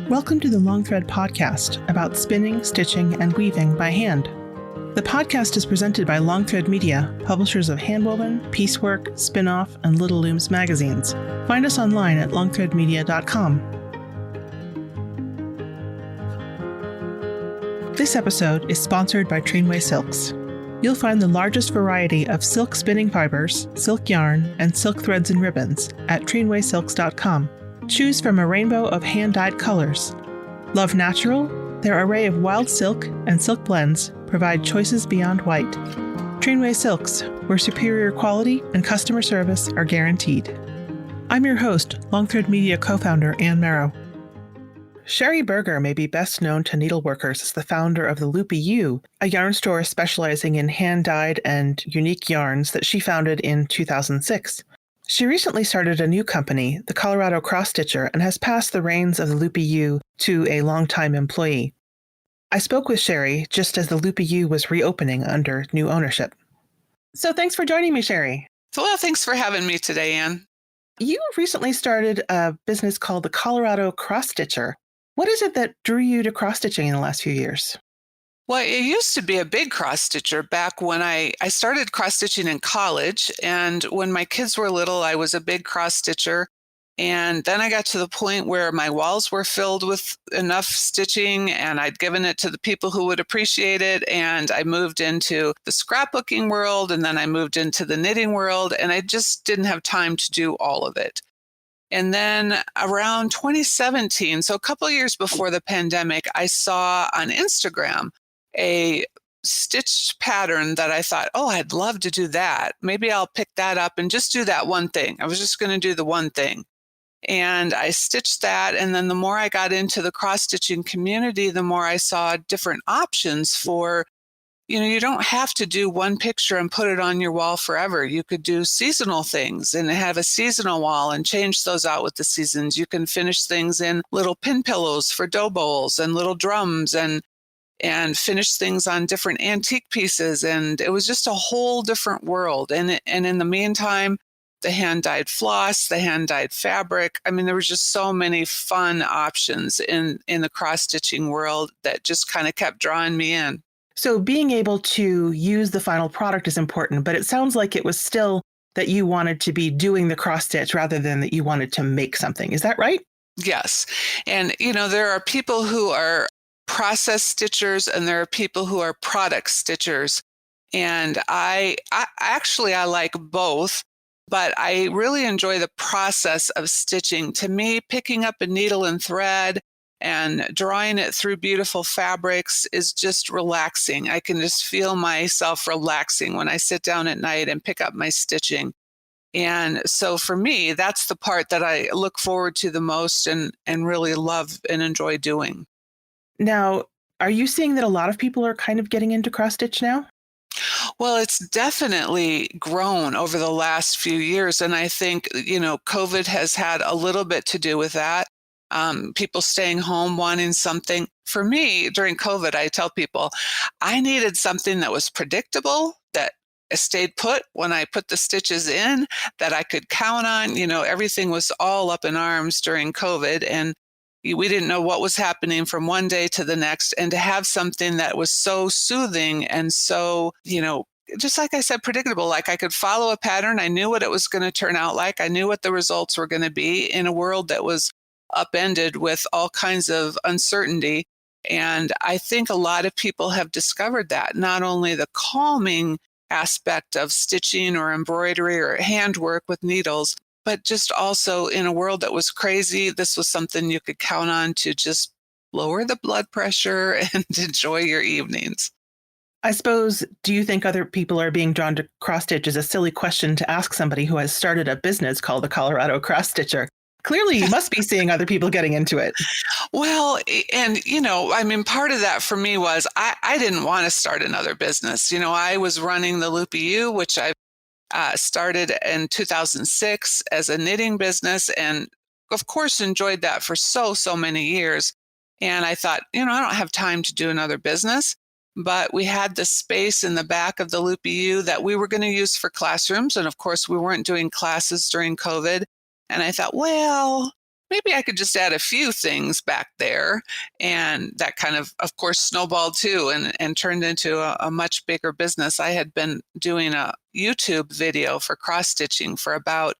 Welcome to the Long Thread podcast about spinning, stitching, and weaving by hand. The podcast is presented by Long Thread Media, publishers of Handwoven, Piecework, Spinoff, and Little Looms magazines. Find us online at longthreadmedia.com. This episode is sponsored by Trainway Silks. You'll find the largest variety of silk spinning fibers, silk yarn, and silk threads and ribbons at trainwaysilks.com. Choose from a rainbow of hand-dyed colors. Love natural? Their array of wild silk and silk blends provide choices beyond white. Trainway Silks, where superior quality and customer service are guaranteed. I'm your host, Long Thread Media co-founder Ann Marrow. Sheri Berger may be best known to needleworkers as the founder of the Loopy Ewe, a yarn store specializing in hand-dyed and unique yarns that she founded in 2006. She recently started a new company, the ColoradoCrossStitcher, and has passed the reins of the Loopy Ewe to a longtime employee. I spoke with Sheri just as the Loopy Ewe was reopening under new ownership. So thanks for joining me, Sheri. Well, thanks for having me today, Ann. You recently started a business called the ColoradoCrossStitcher. What is it that drew you to cross-stitching in the last few years? Well, it used to be a big cross-stitcher back when I started cross-stitching in college. And when my kids were little, I was a big cross-stitcher. And then I got to the point where my walls were filled with enough stitching and I'd given it to the people who would appreciate it. And I moved into the scrapbooking world and then I moved into the knitting world and I just didn't have time to do all of it. And then around 2017, so a couple of years before the pandemic, I saw on Instagram a stitched pattern that I thought, oh, I'd love to do that. Maybe I'll pick that up and just do that one thing. I was just going to do the one thing. And I stitched that. And then the more I got into the cross-stitching community, the more I saw different options for, you don't have to do one picture and put it on your wall forever. You could do seasonal things and have a seasonal wall and change those out with the seasons. You can finish things in little pin pillows for dough bowls and little drums and finish things on different antique pieces. And it was just a whole different world. And in the meantime, the hand-dyed floss, the hand-dyed fabric. I mean, there was just so many fun options in the cross-stitching world that just kind of kept drawing me in. So being able to use the final product is important, but it sounds like it was still that you wanted to be doing the cross-stitch rather than that you wanted to make something. Is that right? Yes. And, there are people who are process stitchers and there are people who are product stitchers. And I like both, but I really enjoy the process of stitching. To me, picking up a needle and thread and drawing it through beautiful fabrics is just relaxing. I can just feel myself relaxing when I sit down at night and pick up my stitching. And so for me, that's the part that I look forward to the most and really love and enjoy doing. Now, are you seeing that a lot of people are kind of getting into cross-stitch now? Well, it's definitely grown over the last few years. And I think, COVID has had a little bit to do with that. People staying home, wanting something. For me, during COVID, I tell people I needed something that was predictable, that stayed put when I put the stitches in, that I could count on. Everything was all up in arms during COVID and we didn't know what was happening from one day to the next. And to have something that was so soothing and so, just like I said, predictable, like I could follow a pattern. I knew what it was going to turn out like. I knew what the results were going to be in a world that was upended with all kinds of uncertainty. And I think a lot of people have discovered that, not only the calming aspect of stitching or embroidery or handwork with needles, but just also in a world that was crazy, this was something you could count on to just lower the blood pressure and enjoy your evenings. I suppose, do you think other people are being drawn to cross-stitch is a silly question to ask somebody who has started a business called the ColoradoCrossStitcher? Clearly, you must be seeing other people getting into it. Well, and, part of that for me was I didn't want to start another business. I was running the Loopy Ewe, which I started in 2006 as a knitting business and, of course, enjoyed that for so many years. And I thought, I don't have time to do another business. but we had the space in the back of the Loopy Ewe that we were going to use for classrooms. And of course, we weren't doing classes during COVID. And I thought, well, maybe I could just add a few things back there. And that kind of course, snowballed too and turned into a much bigger business. I had been doing a YouTube video for cross-stitching for about,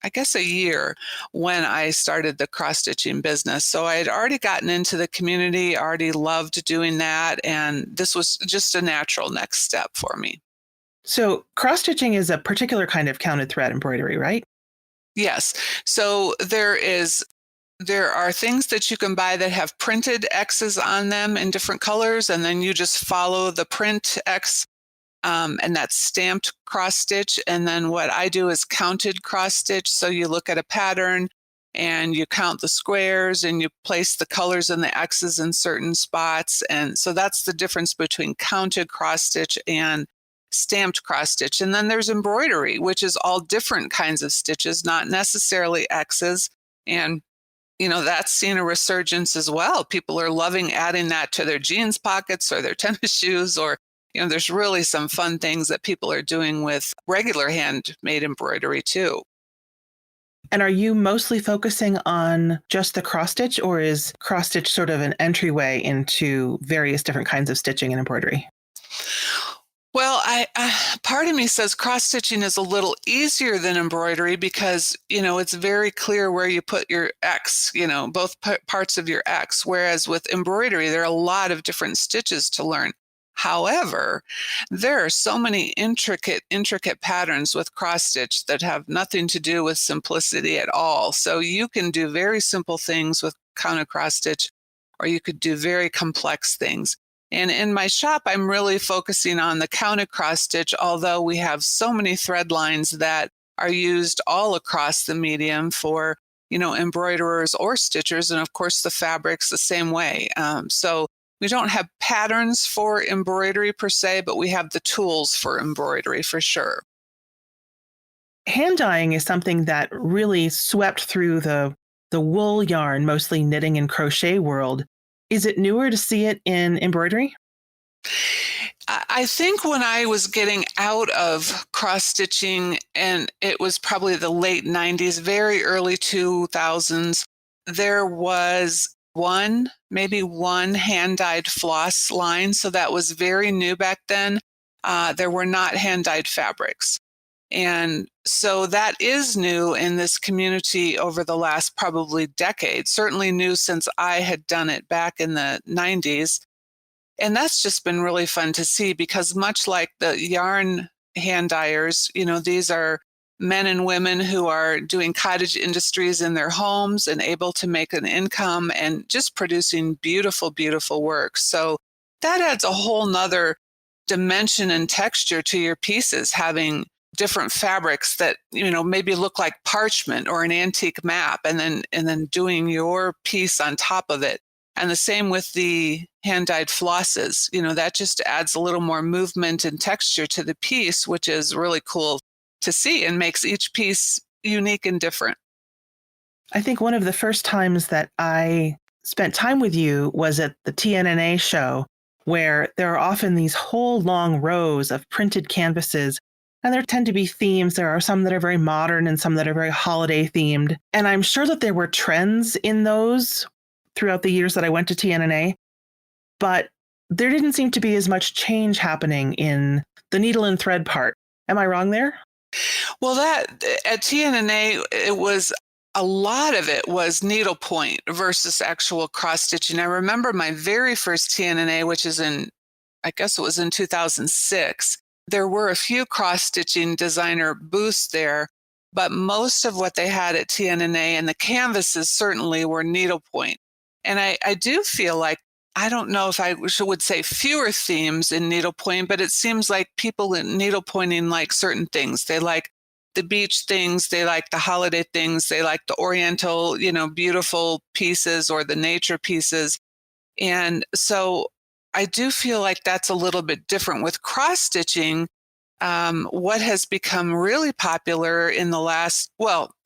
I guess, a year when I started the cross-stitching business. So I had already gotten into the community, already loved doing that. And this was just a natural next step for me. So cross-stitching is a particular kind of counted thread embroidery, right? Yes. So there are things that you can buy that have printed X's on them in different colors, and then you just follow the print X, and that's stamped cross stitch. And then what I do is counted cross stitch. So you look at a pattern and you count the squares and you place the colors and the X's in certain spots. And so that's the difference between counted cross stitch and stamped cross stitch. And then there's embroidery, which is all different kinds of stitches, not necessarily X's. And that's seen a resurgence as well. People are loving adding that to their jeans pockets or their tennis shoes, or, there's really some fun things that people are doing with regular handmade embroidery too. And are you mostly focusing on just the cross stitch, or is cross stitch sort of an entryway into various different kinds of stitching and embroidery? Well, part of me says cross-stitching is a little easier than embroidery because, it's very clear where you put your X, both parts of your X, whereas with embroidery, there are a lot of different stitches to learn. However, there are so many intricate patterns with cross-stitch that have nothing to do with simplicity at all. So you can do very simple things with counted cross-stitch, or you could do very complex things. And in my shop, I'm really focusing on the counted cross stitch, although we have so many thread lines that are used all across the medium for, embroiderers or stitchers. And of course, the fabric's the same way. So we don't have patterns for embroidery per se, but we have the tools for embroidery for sure. Hand dyeing is something that really swept through the wool yarn, mostly knitting and crochet world. Is it newer to see it in embroidery? I think when I was getting out of cross-stitching, and it was probably the late 90s, very early 2000s, there was maybe one hand-dyed floss line. So that was very new back then. There were not hand-dyed fabrics. And so that is new in this community over the last probably decade, certainly new since I had done it back in the 90s. And that's just been really fun to see because much like the yarn hand dyers, these are men and women who are doing cottage industries in their homes and able to make an income and just producing beautiful, beautiful work. So that adds a whole nother dimension and texture to your pieces, having different fabrics that, maybe look like parchment or an antique map, and then doing your piece on top of it. And the same with the hand-dyed flosses, that just adds a little more movement and texture to the piece, which is really cool to see and makes each piece unique and different. I think one of the first times that I spent time with you was at the TNNA show, where there are often these whole long rows of printed canvases. And there tend to be themes. There are some that are very modern and some that are very holiday themed. And I'm sure that there were trends in those throughout the years that I went to TNNA, but there didn't seem to be as much change happening in the needle and thread part. Am I wrong there? Well, that at TNNA, a lot of it was needlepoint versus actual cross stitching. I remember my very first TNNA, which is I guess it was in 2006. There were a few cross-stitching designer booths there, but most of what they had at TNNA and the canvases certainly were needlepoint. And I do feel like, I don't know if I would say fewer themes in needlepoint, but it seems like people in needlepointing like certain things. They like the beach things, they like the holiday things, they like the oriental, beautiful pieces or the nature pieces. And so I do feel like that's a little bit different with cross-stitching. What has become really popular in the last,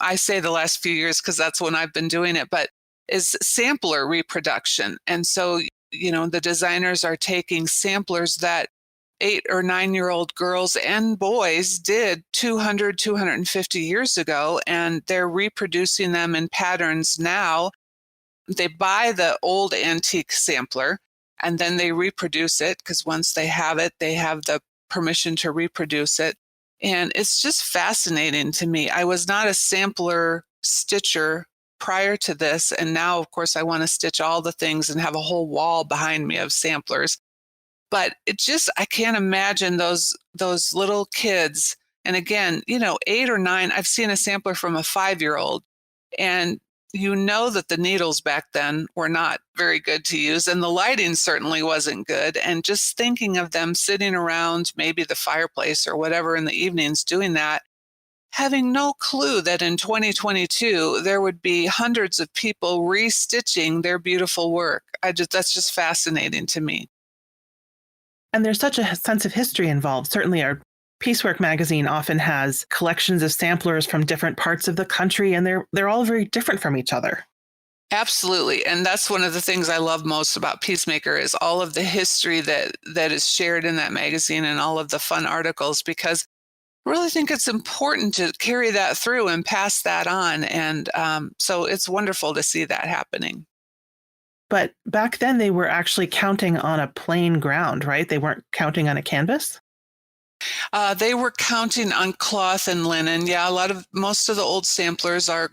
I say the last few years because that's when I've been doing it, but is sampler reproduction. And so the designers are taking samplers that 8 or 9-year-old girls and boys did 200, 250 years ago, and they're reproducing them in patterns now. They buy the old antique sampler and then they reproduce it, because once they have it, they have the permission to reproduce it. And it's just fascinating to me. I was not a sampler stitcher prior to this. And now, of course, I want to stitch all the things and have a whole wall behind me of samplers. But I can't imagine those little kids. And again, 8 or 9, I've seen a sampler from a 5-year-old, and that the needles back then were not very good to use, and the lighting certainly wasn't good. And just thinking of them sitting around maybe the fireplace or whatever in the evenings doing that, having no clue that in 2022 there would be hundreds of people restitching their beautiful work. That's just fascinating to me. And there's such a sense of history involved. Certainly our Piecework magazine often has collections of samplers from different parts of the country, and they're all very different from each other. Absolutely. And that's one of the things I love most about Peacemaker, is all of the history that is shared in that magazine and all of the fun articles, because I really think it's important to carry that through and pass that on. And so it's wonderful to see that happening. But back then they were actually counting on a plain ground, right? They weren't counting on a canvas? They were counting on cloth and linen. Yeah, most of the old samplers are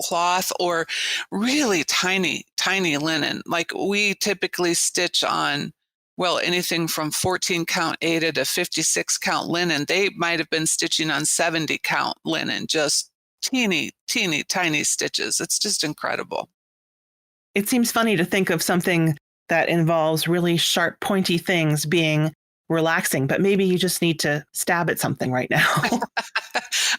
cloth or really tiny, tiny linen. Like we typically stitch on, anything from 14 count Aida to 56 count linen. They might have been stitching on 70 count linen, just teeny, teeny, tiny stitches. It's just incredible. It seems funny to think of something that involves really sharp, pointy things being relaxing, but maybe you just need to stab at something right now.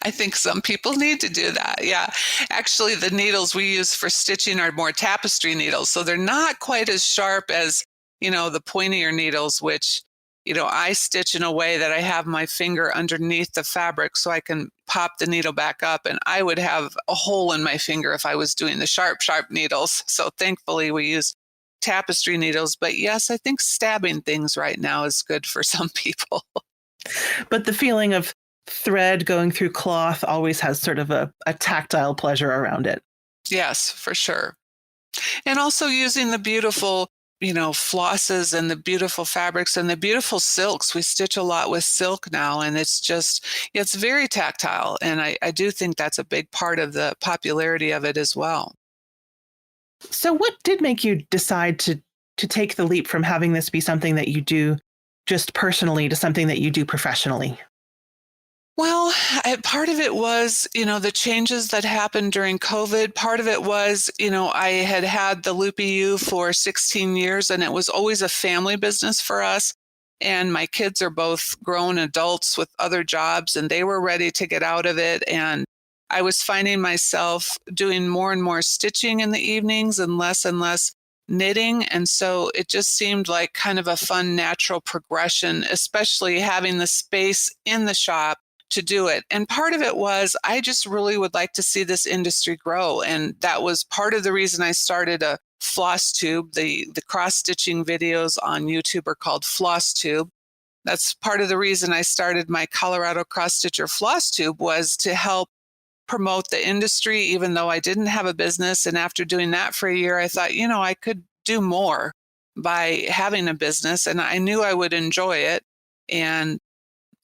I think some people need to do that. Yeah. Actually, the needles we use for stitching are more tapestry needles. So they're not quite as sharp as, the pointier needles, which, I stitch in a way that I have my finger underneath the fabric so I can pop the needle back up, and I would have a hole in my finger if I was doing the sharp, sharp needles. So thankfully we use tapestry needles. But yes, I think stabbing things right now is good for some people. But the feeling of thread going through cloth always has sort of a tactile pleasure around it. Yes, for sure. And also using the beautiful, flosses and the beautiful fabrics and the beautiful silks. We stitch a lot with silk now, and it's very tactile. And I do think that's a big part of the popularity of it as well. So what did make you decide to take the leap from having this be something that you do just personally to something that you do professionally? Well, part of it was, the changes that happened during COVID. Part of it was, I had the Loopy Ewe for 16 years, and it was always a family business for us. And my kids are both grown adults with other jobs, and they were ready to get out of it. And I was finding myself doing more and more stitching in the evenings and less knitting. And so it just seemed like kind of a fun, natural progression, especially having the space in the shop to do it. And part of it was I just really would like to see this industry grow. And that was part of the reason I started a floss tube. The cross-stitching videos on YouTube are called floss tube. That's part of the reason I started my ColoradoCrossStitcher floss tube, was to help promote the industry, even though I didn't have a business. And after doing that for a year, I thought, I could do more by having a business, and I knew I would enjoy it. And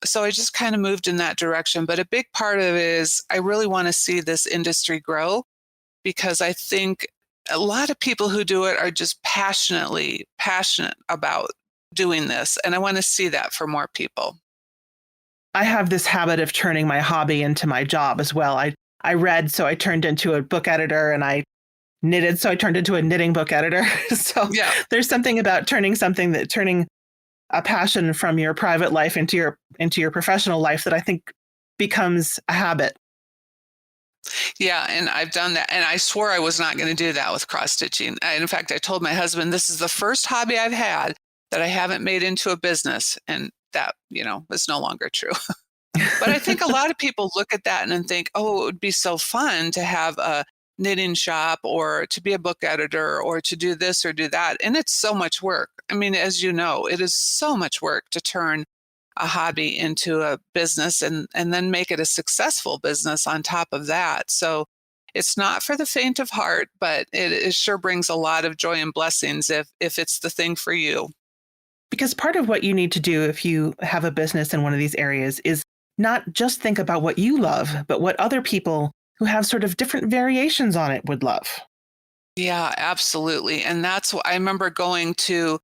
so I just kind of moved in that direction. But a big part of it is I really want to see this industry grow, because I think a lot of people who do it are just passionate about doing this. And I want to see that for more people. I have this habit of turning my hobby into my job as well. I read, so I turned into a book editor, and I knitted, so I turned into a knitting book editor. So yeah. There's something about turning a passion from your private life into your professional life that I think becomes a habit. Yeah, and I've done that. And I swore I was not going to do that with cross-stitching. In fact, I told my husband, this is the first hobby I've had that I haven't made into a business. And that, is no longer true. But I think a lot of people look at that and think, oh, it would be so fun to have a knitting shop or to be a book editor or to do this or do that. And it's so much work. I mean, as you know, it is so much work to turn a hobby into a business and then make it a successful business on top of that. So it's not for the faint of heart, but it sure brings a lot of joy and blessings if it's the thing for you. Because part of what you need to do if you have a business in one of these areas is not just think about what you love, but what other people who have sort of different variations on it would love. Yeah, absolutely. And that's what I remember going to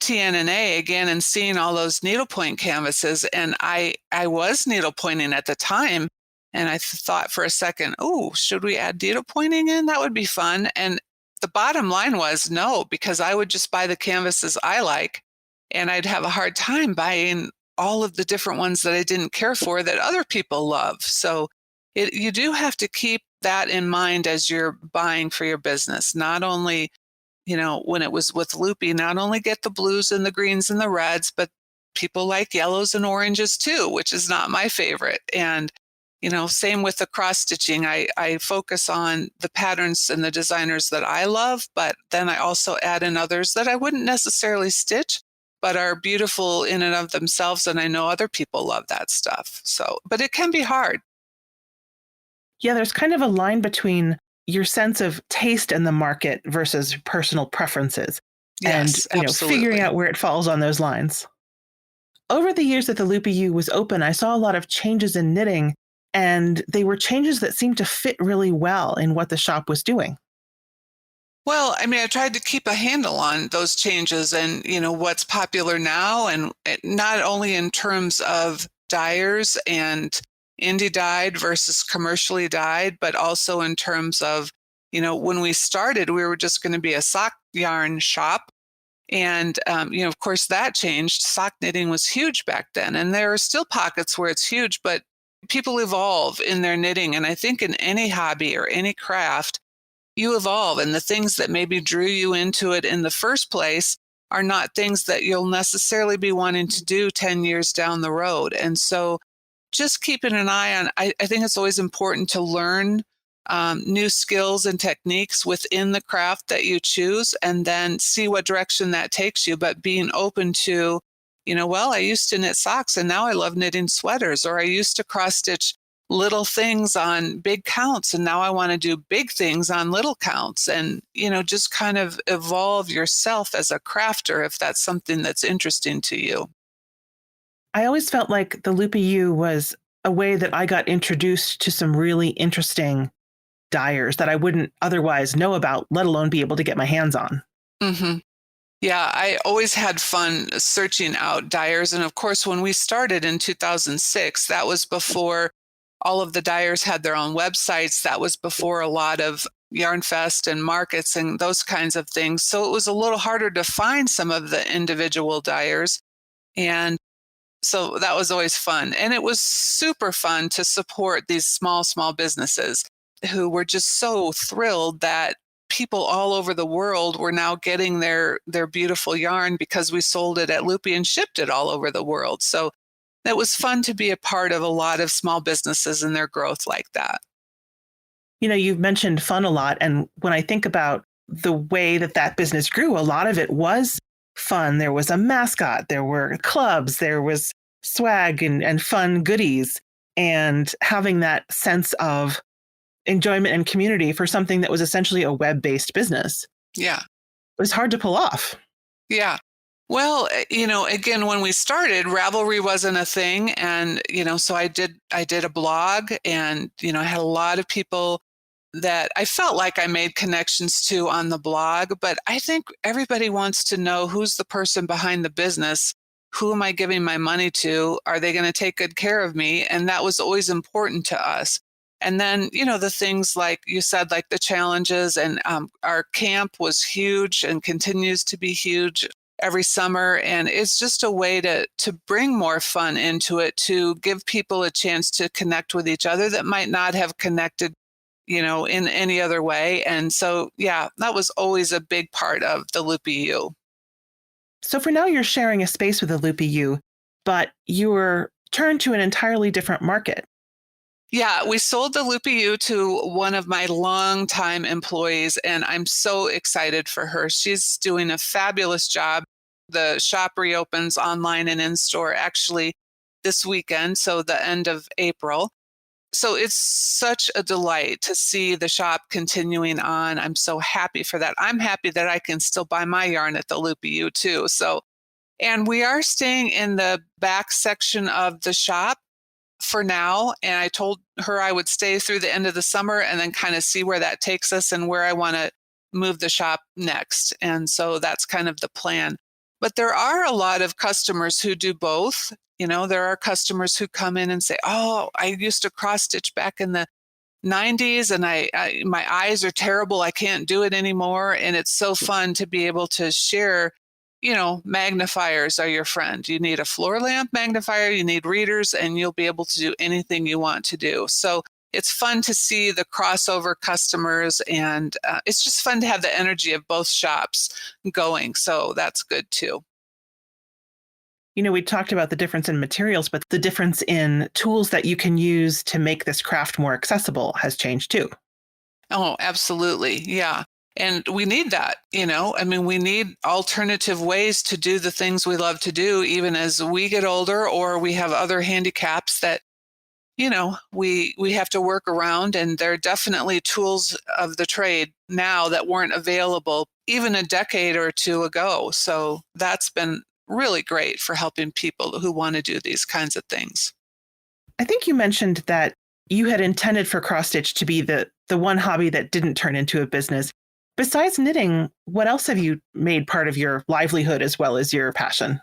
TNNA again and seeing all those needlepoint canvases. And I was needlepointing at the time. And I thought for a second, oh, should we add needlepointing in? That would be fun. And the bottom line was no, because I would just buy the canvases I like. And I'd have a hard time buying all of the different ones that I didn't care for that other people love. So you do have to keep that in mind as you're buying for your business. Not only, when it was with Loopy, not only get the blues and the greens and the reds, but people like yellows and oranges too, which is not my favorite. And, same with the cross stitching. I focus on the patterns and the designers that I love, but then I also add in others that I wouldn't necessarily stitch, but are beautiful in and of themselves. And I know other people love that stuff. So, but it can be hard. Yeah, there's kind of a line between your sense of taste in the market versus personal preferences. Yes, And, absolutely. figuring out where it falls on those lines. Over the years that the Loopy Ewe was open, I saw a lot of changes in knitting, and they were changes that seemed to fit really well in what the shop was doing. Well, I mean, I tried to keep a handle on those changes and, what's popular now, and not only in terms of dyers and indie dyed versus commercially dyed, but also in terms of, when we started, we were just going to be a sock yarn shop. And, of course, that changed. Sock knitting was huge back then. And there are still pockets where it's huge, but people evolve in their knitting. And I think in any hobby or any craft, you evolve, and the things that maybe drew you into it in the first place are not things that you'll necessarily be wanting to do 10 years down the road. And so just keeping an eye on, I think it's always important to learn new skills and techniques within the craft that you choose and then see what direction that takes you, but being open to, well, I used to knit socks and now I love knitting sweaters, or I used to cross stitch little things on big counts and now I want to do big things on little counts, and just kind of evolve yourself as a crafter if that's something that's interesting to you. I always felt like the Loopy Ewe was a way that I got introduced to some really interesting dyers that I wouldn't otherwise know about, let alone be able to get my hands on. Mm-hmm. Yeah, I always had fun searching out dyers. And of course, when we started in 2006, that was before all of the dyers had their own websites. That was before a lot of Yarn Fest and markets and those kinds of things. So it was a little harder to find some of the individual dyers. And so that was always fun. And it was super fun to support these small businesses who were just so thrilled that people all over the world were now getting their beautiful yarn because we sold it at Loopy and shipped it all over the world. So it was fun to be a part of a lot of small businesses and their growth like that. You've mentioned fun a lot. And when I think about the way that business grew, a lot of it was fun. There was a mascot, there were clubs, there was swag and fun goodies, and having that sense of enjoyment and community for something that was essentially a web-based business. Yeah. It was hard to pull off. Yeah. Well, again, when we started, Ravelry wasn't a thing. And, so I did a blog, and, I had a lot of people that I felt like I made connections to on the blog, but I think everybody wants to know who's the person behind the business. Who am I giving my money to? Are they going to take good care of me? And that was always important to us. And then, the things like you said, like the challenges, and our camp was huge and continues to be huge every summer. And it's just a way to bring more fun into it, to give people a chance to connect with each other that might not have connected, in any other way. And so, yeah, that was always a big part of the Loopy Ewe. So for now, you're sharing a space with the Loopy Ewe, but you're turned to an entirely different market. Yeah, we sold the Loopy Ewe to one of my longtime employees, and I'm so excited for her. She's doing a fabulous job. The shop reopens online and in store actually this weekend, so the end of April. So it's such a delight to see the shop continuing on. I'm so happy for that. I'm happy that I can still buy my yarn at the Loopy Ewe too. So, and we are staying in the back section of the shop for now. And I told her I would stay through the end of the summer and then kind of see where that takes us and where I want to move the shop next. And so that's kind of the plan. But there are a lot of customers who do both. You know, there are customers who come in and say, "Oh, I used to cross stitch back in the 90s and I my eyes are terrible. I can't do it anymore." And it's so fun to be able to share, you know, magnifiers are your friend. You need a floor lamp magnifier, you need readers, and you'll be able to do anything you want to do. So it's fun to see the crossover customers, and it's just fun to have the energy of both shops going. So that's good too. You know, we talked about the difference in materials, but the difference in tools that you can use to make this craft more accessible has changed too. Oh, absolutely. Yeah. And we need that, you know, I mean, we need alternative ways to do the things we love to do, even as we get older or we have other handicaps that, you know, we have to work around. And there are definitely tools of the trade now that weren't available even a decade or two ago. So that's been really great for helping people who want to do these kinds of things. I think you mentioned that you had intended for cross stitch to be the one hobby that didn't turn into a business. Besides knitting, what else have you made part of your livelihood as well as your passion?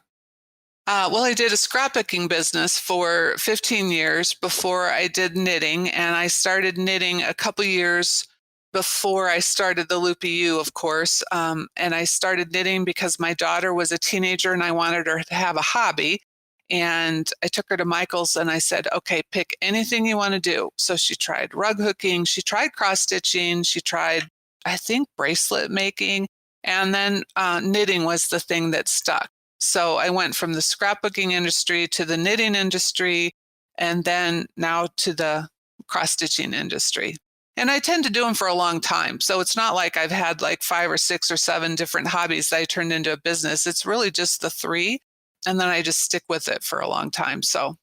Well, I did a scrapbooking business for 15 years before I did knitting, and I started knitting a couple years before I started the Loopy Ewe, of course. And I started knitting because my daughter was a teenager and I wanted her to have a hobby. And I took her to Michael's and I said, "Okay, pick anything you want to do." So she tried rug hooking, she tried cross stitching, she tried, I think, bracelet making, and then knitting was the thing that stuck. So I went from the scrapbooking industry to the knitting industry, and then now to the cross stitching industry. And I tend to do them for a long time. So it's not like I've had like 5 or 6 or 7 different hobbies that I turned into a business. It's really just the three. And then I just stick with it for a long time. So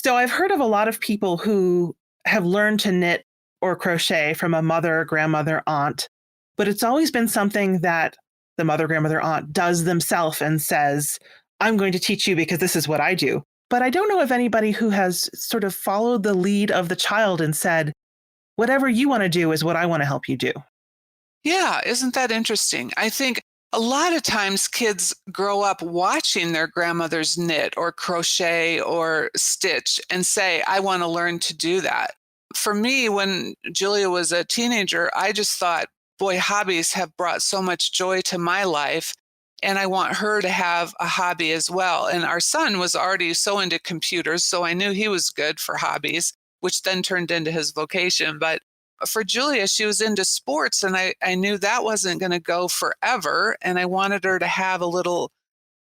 I've heard of a lot of people who have learned to knit or crochet from a mother, grandmother, aunt, but it's always been something that the mother, grandmother, aunt does themselves and says, "I'm going to teach you because this is what I do." But I don't know of anybody who has sort of followed the lead of the child and said, "Whatever you want to do is what I want to help you do." yeah, isn't that interesting? I think a lot of times kids grow up watching their grandmothers knit or crochet or stitch and say, "I want to learn to do that." For me, when Julia was a teenager, I just thought, boy, hobbies have brought so much joy to my life. And I want her to have a hobby as well. And our son was already so into computers, so I knew he was good for hobbies, which then turned into his vocation. But for Julia, she was into sports, and I knew that wasn't going to go forever. And I wanted her to have a little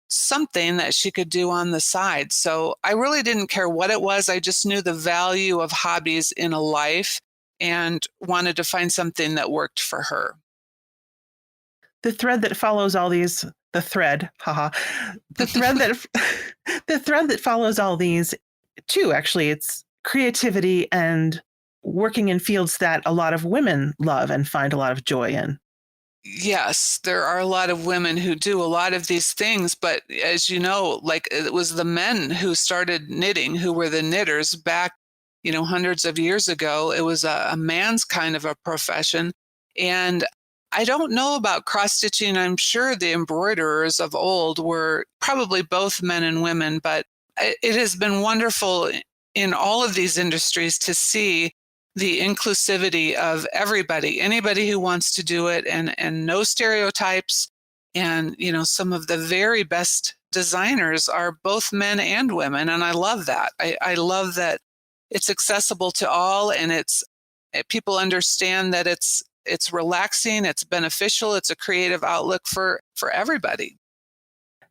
something that she could do on the side. So I really didn't care what it was. I just knew the value of hobbies in a life and wanted to find something that worked for her. The thread that follows all these, the thread, haha, the thread that, the thread that follows all these too, actually, it's creativity and working in fields that a lot of women love and find a lot of joy in. Yes, there are a lot of women who do a lot of these things, but as you know, like it was the men who started knitting, who were the knitters back, you know, hundreds of years ago. It was a man's kind of a profession. And I don't know about cross stitching. I'm sure the embroiderers of old were probably both men and women, but it has been wonderful in all of these industries to see the inclusivity of everybody, anybody who wants to do it, and no stereotypes. And, you know, some of the very best designers are both men and women. And I love that. I love that it's accessible to all, and people understand that it's relaxing, it's beneficial, it's a creative outlook for everybody.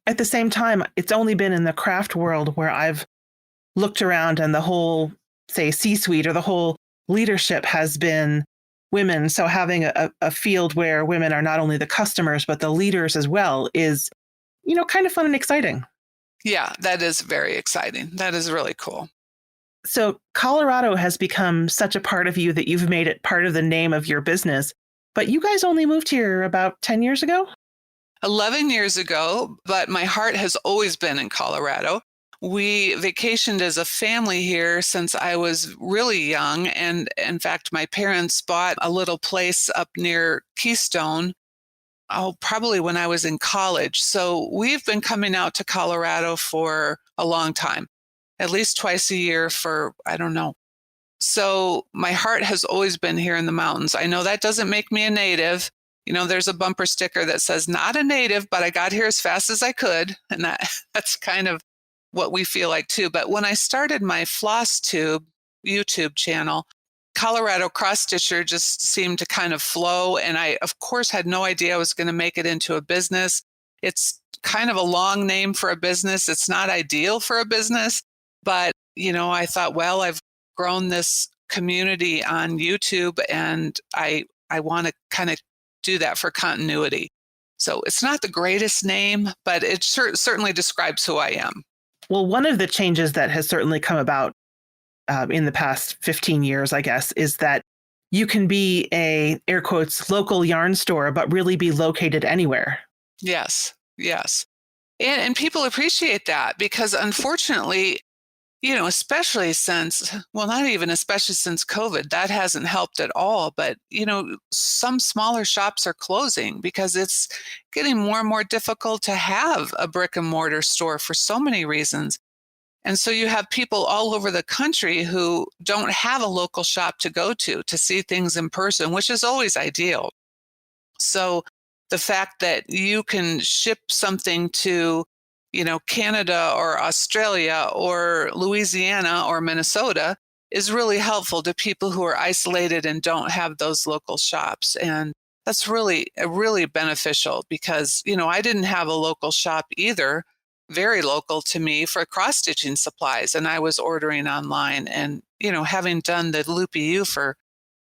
At the same time, it's only been in the craft world where I've looked around and the whole say, C-suite or the whole leadership has been women. So having a field where women are not only the customers, but the leaders as well is, kind of fun and exciting. Yeah, that is very exciting. That is really cool. So Colorado has become such a part of you that you've made it part of the name of your business. But you guys only moved here about 10 years ago? 11 years ago, but my heart has always been in Colorado. We vacationed as a family here since I was really young. And in fact, my parents bought a little place up near Keystone, probably when I was in college. So we've been coming out to Colorado for a long time, at least twice a year for, I don't know. So my heart has always been here in the mountains. I know that doesn't make me a native. There's a bumper sticker that says not a native, but I got here as fast as I could. And that's kind of what we feel like too. But when I started my floss tube YouTube channel, ColoradoCrossStitcher just seemed to kind of flow. And I, of course, had no idea I was going to make it into a business. It's kind of a long name for a business. It's not ideal for a business. But, I thought, well, I've grown this community on YouTube and I want to kind of do that for continuity. So it's not the greatest name, but it certainly describes who I am. Well, one of the changes that has certainly come about in the past 15 years, I guess, is that you can be a, air quotes, local yarn store, but really be located anywhere. Yes, yes. And people appreciate that because unfortunately, especially not even especially since COVID, that hasn't helped at all. But, some smaller shops are closing because it's getting more and more difficult to have a brick and mortar store for so many reasons. And so you have people all over the country who don't have a local shop to go to see things in person, which is always ideal. So the fact that you can ship something to, Canada or Australia or Louisiana or Minnesota is really helpful to people who are isolated and don't have those local shops. And that's really beneficial because, I didn't have a local shop either, very local to me for cross-stitching supplies. And I was ordering online and, having done the Loopy Ewe for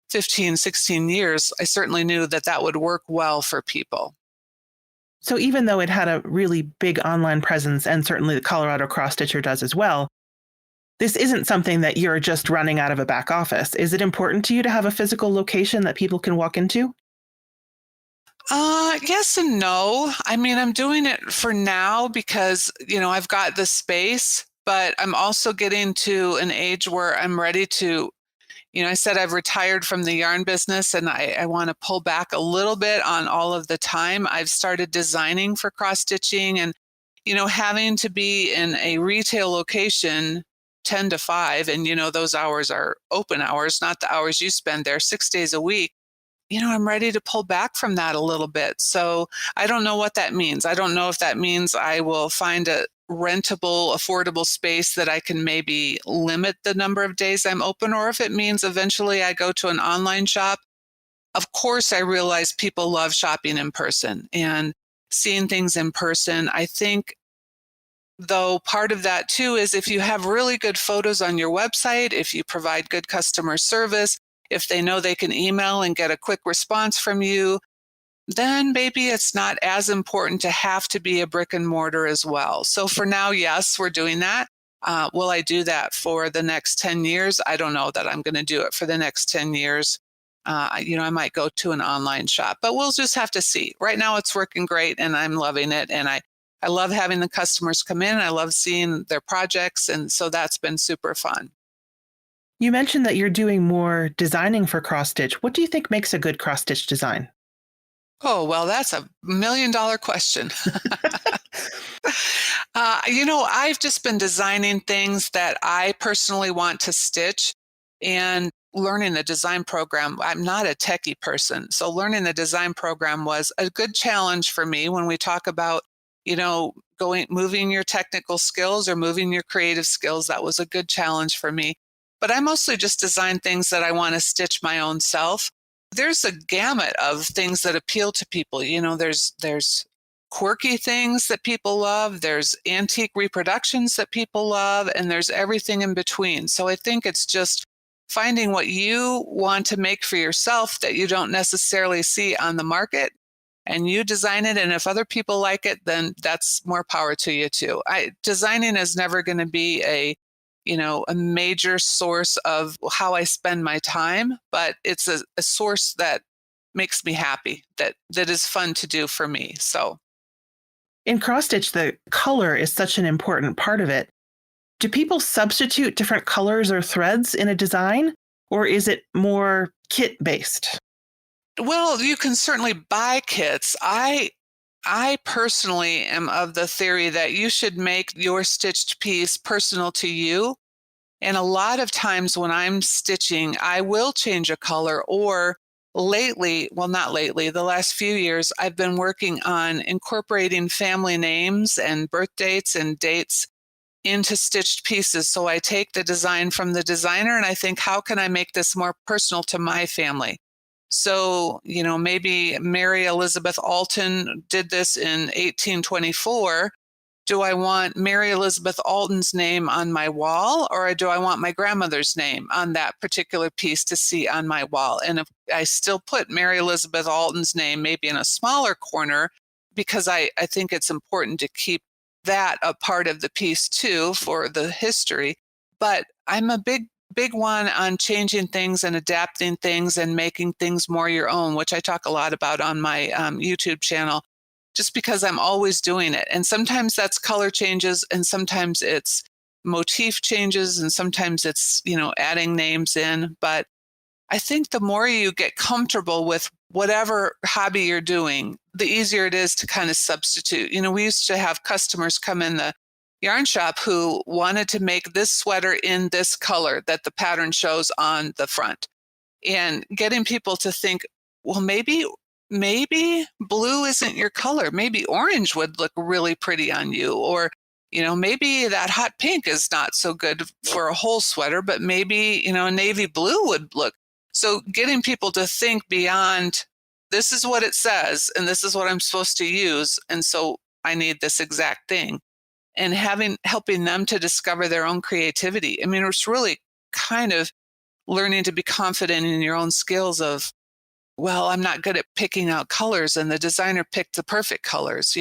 15, 16 years, I certainly knew that would work well for people. So even though it had a really big online presence, and certainly the ColoradoCrossStitcher does as well, this isn't something that you're just running out of a back office. Is it important to you to have a physical location that people can walk into? Yes and no. I mean, I'm doing it for now because, I've got the space, but I'm also getting to an age where I'm ready to, I said I've retired from the yarn business and I want to pull back a little bit on all of the time. I've started designing for cross stitching and, having to be in a retail location 10 to 5. And, those hours are open hours, not the hours you spend there 6 days a week. I'm ready to pull back from that a little bit. So I don't know what that means. I don't know if that means I will find a rentable, affordable space that I can maybe limit the number of days I'm open, or if it means eventually I go to an online shop. Of course, I realize people love shopping in person and seeing things in person. I think, though, part of that too is if you have really good photos on your website, if you provide good customer service, if they know they can email and get a quick response from you, then maybe it's not as important to have to be a brick and mortar as well. So for now, yes, we're doing that. Will I do that for the next 10 years? I don't know that I'm going to do it for the next 10 years. I might go to an online shop, but we'll just have to see. Right now it's working great and I'm loving it. And I love having the customers come in. I love seeing their projects. And so that's been super fun. You mentioned that you're doing more designing for cross stitch. What do you think makes a good cross stitch design? Oh, well, that's $1 million question. I've just been designing things that I personally want to stitch and learning the design program. I'm not a techie person, so learning the design program was a good challenge for me when we talk about, moving your technical skills or moving your creative skills. That was a good challenge for me. But I mostly just design things that I want to stitch my own self. There's a gamut of things that appeal to people. There's quirky things that people love, there's antique reproductions that people love, and there's everything in between. So I think it's just finding what you want to make for yourself that you don't necessarily see on the market, and you design it. And if other people like it, then that's more power to you too. Designing is never going to be a major source of how I spend my time, but it's a source that makes me happy, that is fun to do for me. So in cross stitch, the color is such an important part of it. Do people substitute different colors or threads in a design, or is it more kit based? well, you can certainly buy kits. I personally am of the theory that you should make your stitched piece personal to you. And a lot of times when I'm stitching, I will change a color, or lately, well, not lately, the last few years, I've been working on incorporating family names and birth dates and dates into stitched pieces. So I take the design from the designer and I think, how can I make this more personal to my family? So, maybe Mary Elizabeth Alton did this in 1824. Do I want Mary Elizabeth Alton's name on my wall, or do I want my grandmother's name on that particular piece to see on my wall? And if I still put Mary Elizabeth Alton's name maybe in a smaller corner, because I think it's important to keep that a part of the piece too for the history. But I'm a big one on changing things and adapting things and making things more your own, which I talk a lot about on my YouTube channel, just because I'm always doing it. And sometimes that's color changes, and sometimes it's motif changes, and sometimes it's, adding names in. But I think the more you get comfortable with whatever hobby you're doing, the easier it is to kind of substitute. We used to have customers come in the yarn shop who wanted to make this sweater in this color that the pattern shows on the front, and getting people to think, well, maybe blue isn't your color. Maybe orange would look really pretty on you. Or, maybe that hot pink is not so good for a whole sweater, but maybe, a navy blue would look. So getting people to think beyond, this is what it says, and this is what I'm supposed to use, and so I need this exact thing. And helping them to discover their own creativity. I mean, it's really kind of learning to be confident in your own skills of, well, I'm not good at picking out colors, and the designer picked the perfect colors,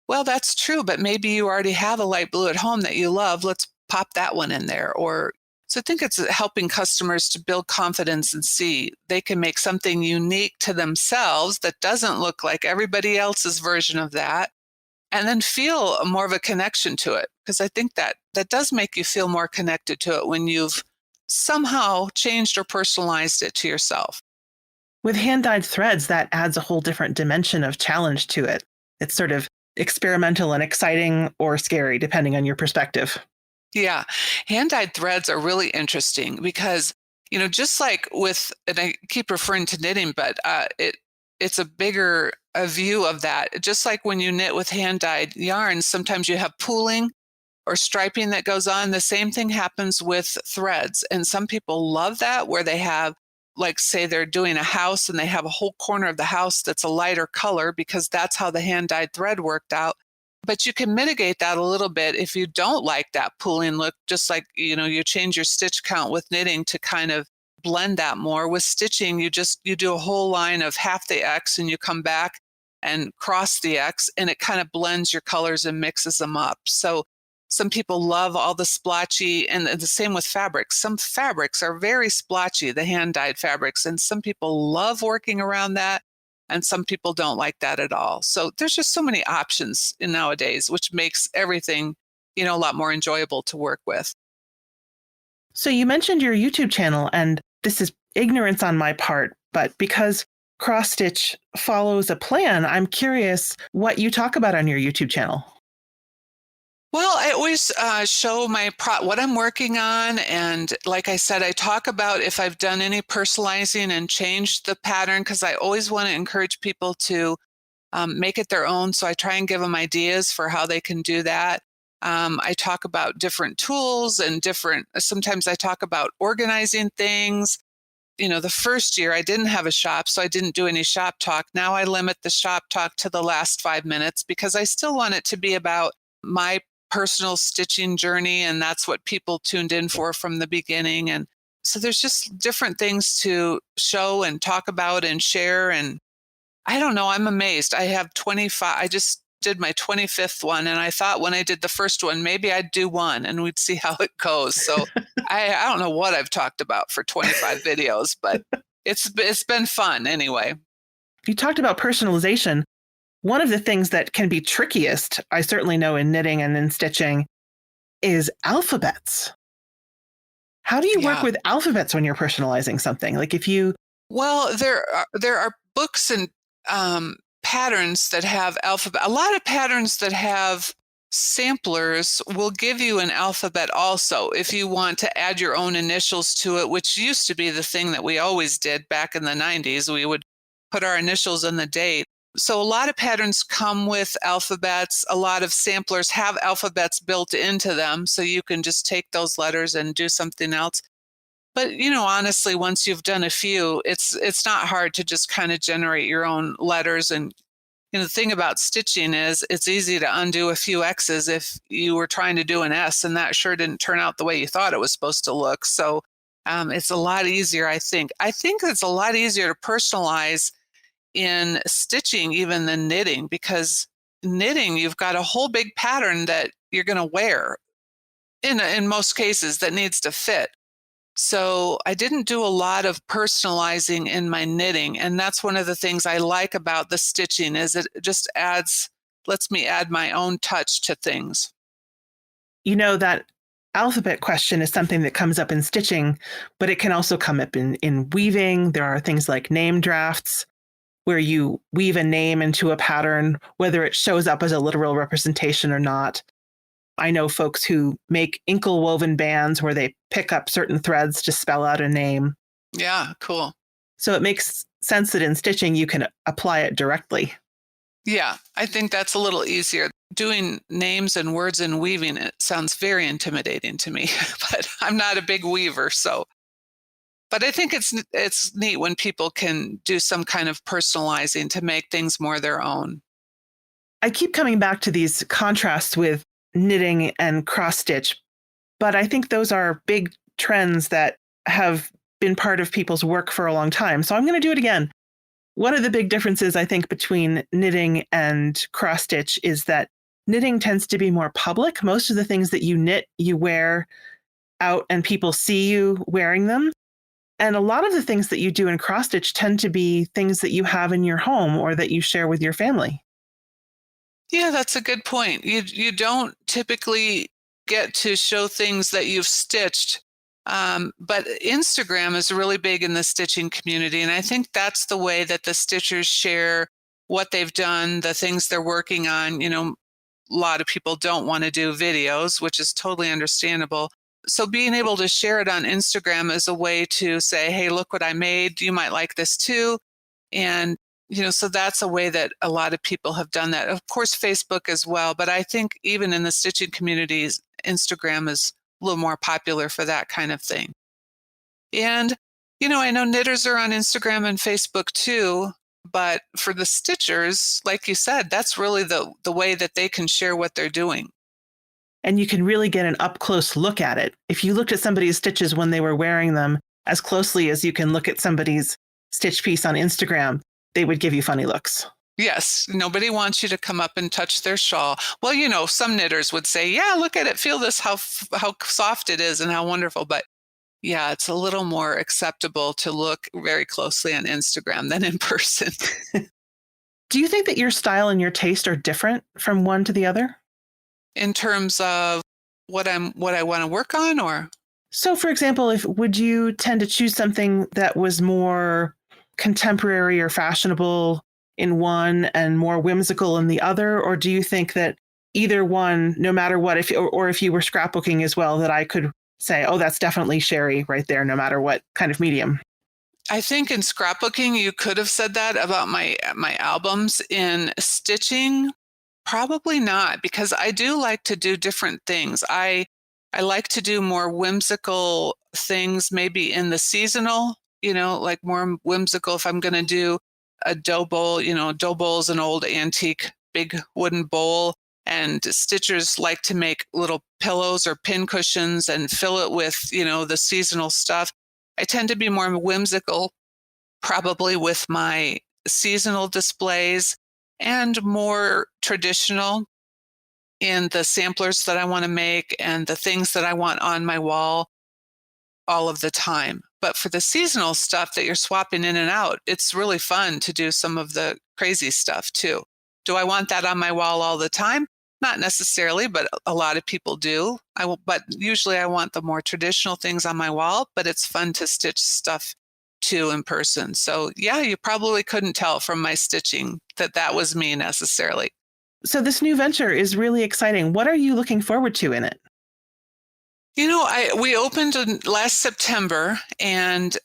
Well, that's true, but maybe you already have a light blue at home that you love. Let's pop that one in there. So I think it's helping customers to build confidence and see they can make something unique to themselves that doesn't look like everybody else's version of that, and then feel more of a connection to it. Because I think that does make you feel more connected to it when you've somehow changed or personalized it to yourself. With hand-dyed threads, that adds a whole different dimension of challenge to it. It's sort of experimental and exciting, or scary, depending on your perspective. Yeah, hand-dyed threads are really interesting because, just like with, and I keep referring to knitting, but it's a bigger view of that. Just like when you knit with hand-dyed yarns, sometimes you have pooling or striping that goes on. The same thing happens with threads. And some people love that, where they have, like, say they're doing a house and they have a whole corner of the house that's a lighter color because that's how the hand-dyed thread worked out. But you can mitigate that a little bit if you don't like that pooling look, just like, you change your stitch count with knitting to kind of blend that more. With stitching, you do a whole line of half the X and you come back and cross the X, and it kind of blends your colors and mixes them up. So some people love all the splotchy, and the same with fabrics. Some fabrics are very splotchy, the hand-dyed fabrics, and some people love working around that, and some people don't like that at all. So there's just so many options nowadays, which makes everything, a lot more enjoyable to work with. So you mentioned your YouTube channel, and this is ignorance on my part, but because cross stitch follows a plan, I'm curious what you talk about on your YouTube channel. Well, I always show what I'm working on. And like I said, I talk about if I've done any personalizing and changed the pattern, because I always want to encourage people to make it their own. So I try and give them ideas for how they can do that. I talk about different tools and sometimes I talk about organizing things. the first year I didn't have a shop, so I didn't do any shop talk. Now I limit the shop talk to the last 5 minutes because I still want it to be about my personal stitching journey. And that's what people tuned in for from the beginning. And so there's just different things to show and talk about and share. And I don't know, I'm amazed. I have 25. I just did my 25th one. And I thought when I did the first one, maybe I'd do one and we'd see how it goes. So I don't know what I've talked about for 25 videos, but it's been fun anyway. You talked about personalization. One of the things that can be trickiest, I certainly know in knitting and in stitching, is alphabets. How do you work with alphabets when you're personalizing something? Like if you... Well, there are books and patterns that have alphabet. A lot of patterns that have samplers will give you an alphabet also if you want to add your own initials to it, which used to be the thing that we always did back in the 90s. We would put our initials and the date. So a lot of patterns come with alphabets. A lot of samplers have alphabets built into them, so you can just take those letters and do something else. But, honestly, once you've done a few, it's not hard to just kind of generate your own letters. And the thing about stitching is it's easy to undo a few X's if you were trying to do an S and that sure didn't turn out the way you thought it was supposed to look. So it's a lot easier, I think. I think it's a lot easier to personalize in stitching even than knitting, because knitting, you've got a whole big pattern that you're going to wear in most cases that needs to fit. So I didn't do a lot of personalizing in my knitting. And that's one of the things I like about the stitching is it just lets me add my own touch to things. That alphabet question is something that comes up in stitching, but it can also come up in weaving. There are things like name drafts where you weave a name into a pattern, whether it shows up as a literal representation or not. I know folks who make inkle woven bands where they pick up certain threads to spell out a name. Yeah, cool. So it makes sense that in stitching, you can apply it directly. Yeah, I think that's a little easier. Doing names and words and weaving, it sounds very intimidating to me, but I'm not a big weaver. So, but I think it's neat when people can do some kind of personalizing to make things more their own. I keep coming back to these contrasts with knitting and cross stitch, but I think those are big trends that have been part of people's work for a long time. So I'm going to do it again. One of the big differences, I think, between knitting and cross stitch is that knitting tends to be more public. Most of the things that you knit, you wear out and people see you wearing them. And a lot of the things that you do in cross stitch tend to be things that you have in your home or that you share with your family. Yeah, that's a good point. You don't typically get to show things that you've stitched, but Instagram is really big in the stitching community. And I think that's the way that the stitchers share what they've done, the things they're working on. A lot of people don't want to do videos, which is totally understandable. So being able to share it on Instagram is a way to say, hey, look what I made. You might like this too. And so that's a way that a lot of people have done that. Of course, Facebook as well. But I think even in the stitching communities, Instagram is a little more popular for that kind of thing. And, I know knitters are on Instagram and Facebook too. But for the stitchers, like you said, that's really the way that they can share what they're doing. And you can really get an up-close look at it. If you looked at somebody's stitches when they were wearing them as closely as you can look at somebody's stitch piece on Instagram, they would give you funny looks. Yes. Nobody wants you to come up and touch their shawl. Well, some knitters would say, yeah, look at it. Feel this, how soft it is and how wonderful. But yeah, it's a little more acceptable to look very closely on Instagram than in person. Do you think that your style and your taste are different from one to the other? In terms of what I want to work on, or? So, for example, would you tend to choose something that was more contemporary or fashionable in one and more whimsical in the other? Or do you think that either one, no matter what, if you were scrapbooking as well, that I could say, oh, that's definitely Sheri right there, no matter what kind of medium? I think in scrapbooking, you could have said that about my albums. In stitching, probably not, because I do like to do different things. I like to do more whimsical things, maybe in the seasonal like more whimsical. If I'm going to do a dough bowl, dough bowl is an old antique big wooden bowl, and stitchers like to make little pillows or pin cushions and fill it with, the seasonal stuff. I tend to be more whimsical, probably with my seasonal displays, and more traditional in the samplers that I want to make and the things that I want on my wall all of the time. But for the seasonal stuff that you're swapping in and out, it's really fun to do some of the crazy stuff too. Do I want that on my wall all the time? Not necessarily, but a lot of people do. But usually I want the more traditional things on my wall, but it's fun to stitch stuff too in person. So yeah, you probably couldn't tell from my stitching that was me necessarily. So this new venture is really exciting. What are you looking forward to in it? We opened last September, and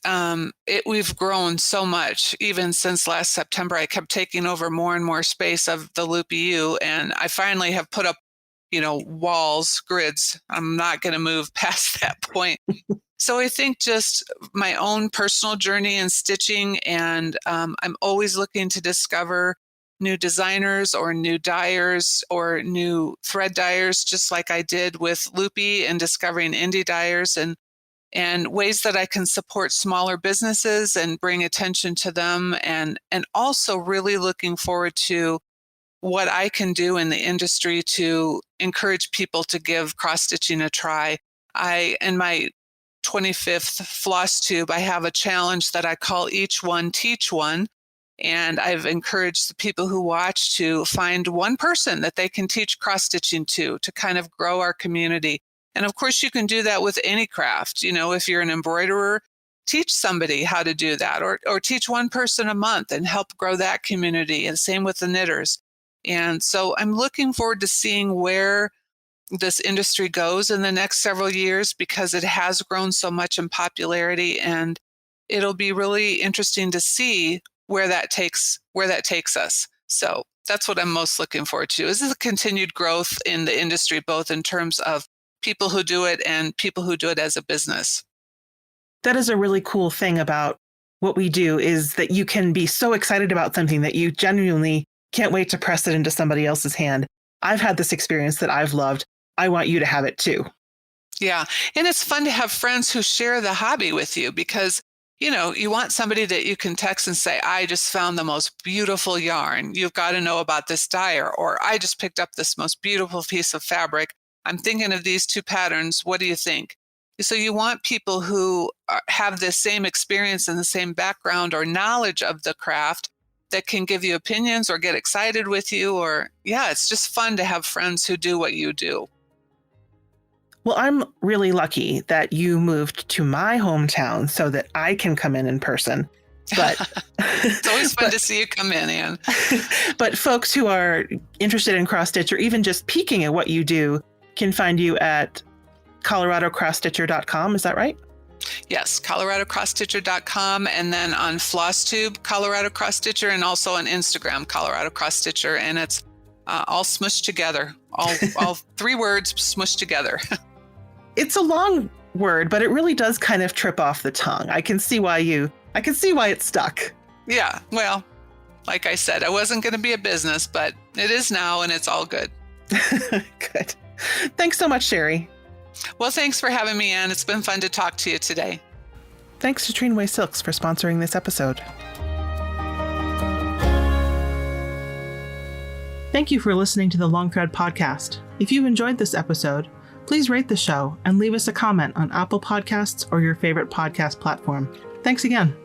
we've grown so much. Even since last September, I kept taking over more and more space of the Loopy Ewe, and I finally have put up, walls, grids. I'm not going to move past that point. So I think just my own personal journey in stitching, and I'm always looking to discover new designers or new dyers or new thread dyers, just like I did with Loopy, and discovering indie dyers and ways that I can support smaller businesses and bring attention to them, and also really looking forward to what I can do in the industry to encourage people to give cross-stitching a try. In my 25th floss tube, I have a challenge that I call Each One Teach One. And I've encouraged the people who watch to find one person that they can teach cross-stitching to kind of grow our community. And of course, you can do that with any craft. If you're an embroiderer, teach somebody how to do that, or teach one person a month and help grow that community. And same with the knitters. And so I'm looking forward to seeing where this industry goes in the next several years, because it has grown so much in popularity, and it'll be really interesting to see where that takes us. So that's what I'm most looking forward to, is the continued growth in the industry, both in terms of people who do it and people who do it as a business. That is a really cool thing about what we do, is that you can be so excited about something that you genuinely can't wait to press it into somebody else's hand. I've had this experience that I've loved. I want you to have it too. Yeah. And it's fun to have friends who share the hobby with you, because you want somebody that you can text and say, I just found the most beautiful yarn. You've got to know about this dyer. Or I just picked up this most beautiful piece of fabric. I'm thinking of these two patterns. What do you think? So you want people who have the same experience and the same background or knowledge of the craft that can give you opinions or get excited with you. Or it's just fun to have friends who do what you do. Well, I'm really lucky that you moved to my hometown so that I can come in person. But it's always fun to see you come in, Anne. But folks who are interested in cross-stitch, or even just peeking at what you do, can find you at ColoradoCrossStitcher.com. Is that right? Yes, ColoradoCrossStitcher.com, and then on FlossTube, ColoradoCrossStitcher, and also on Instagram, ColoradoCrossStitcher, and it's all smushed together. All three words smushed together. It's a long word, but it really does kind of trip off the tongue. I can see why it's stuck. Yeah, well, like I said, I wasn't going to be a business, but it is now, and it's all good. Good. Thanks so much, Sheri. Well, thanks for having me, Anne. It's been fun to talk to you today. Thanks to Trainway Silks for sponsoring this episode. Thank you for listening to the Long Thread Podcast. If you enjoyed this episode, please rate the show and leave us a comment on Apple Podcasts or your favorite podcast platform. Thanks again.